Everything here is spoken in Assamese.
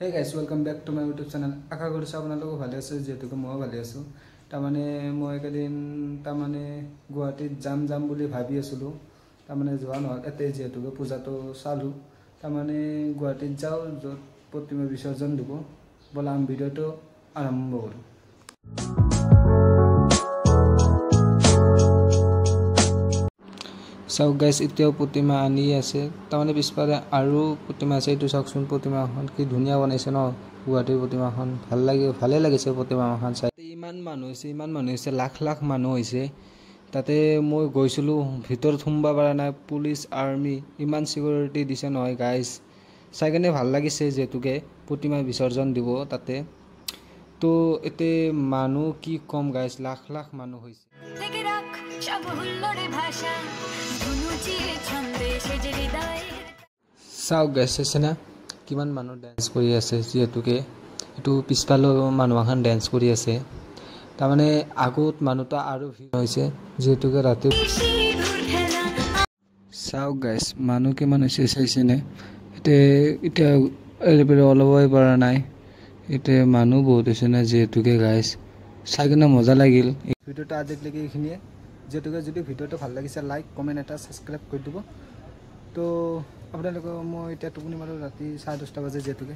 Hey guys, welcome back to my YouTube channel. আশা কৰিছো আপোনালোক ভালে আছে যেহেতু মই ভালে আছো। তাৰমানে মই একদিন তাৰমানে গুৱাহাটীত যাম বুলি ভাবি আছিলো। তাৰমানে যোৱা নহল এতে যেহেতু পূজাটো চালু। তাৰমানে গুৱাহাটীত যাও যত প্ৰতিমা বিসৰ্জন দিব। বলা আমি ভিডিওটো আৰম্ভ কৰো। So guys, এতিয়াও প্ৰতিমা আনি আছে তাৰমানে পিছপাৰে আৰু প্ৰতিমা আছে এইটো চাওকচোন প্ৰতিমাখন কি ধুনীয়া বনাইছে ন গুৱাহাটীৰ প্ৰতিমাখন ভালে লাগিছে প্ৰতিমাখন চাই ইমান মানুহ হৈছে লাখ মানুহ হৈছে তাতে মই গৈছিলো ভিতৰত সোমবা পৰা নাই পুলিচ আৰ্মি ইমান সিকিউৰিটি দিছে নহয় গাইস চাই কেনে ভাল লাগিছে যেতুকে প্ৰতিমা বিসৰ্জন দিব তাতে তো এতে মানুহ কি কম গাইস লাখ মানুহ হৈছে চাওক গাইছ আছে না কিমান মানুহ ডান্স কৰি আছে যেতুকে এটো পিছফালৰ মানুহ এখন ডান্স কৰি আছে তাৰমানে আগত মানুহটা আৰু ভিৰ হৈছে যেতুকে ৰাতি চাওক গাইছ মানুহ কিমান হৈছে চাইছেনে এতিয়া এলেবেলে অলপই পৰা নাই এতিয়া মানুহ বহুত হৈছে না যেতুকে গাইছ চাই কিনে মজা লাগিল এই ভিডিওটা আজিলৈকে এইখিনিয়ে যেতুকে যদি ভিডিওটো ভাল লাগিছে লাইক কমেন্ট এটা সাবস্ক্রাইব কৰি দিব তো আপোনালোকক মই এতিয়া টোপনি মাৰো ৰাতি 10:30 বাজে যেতুকে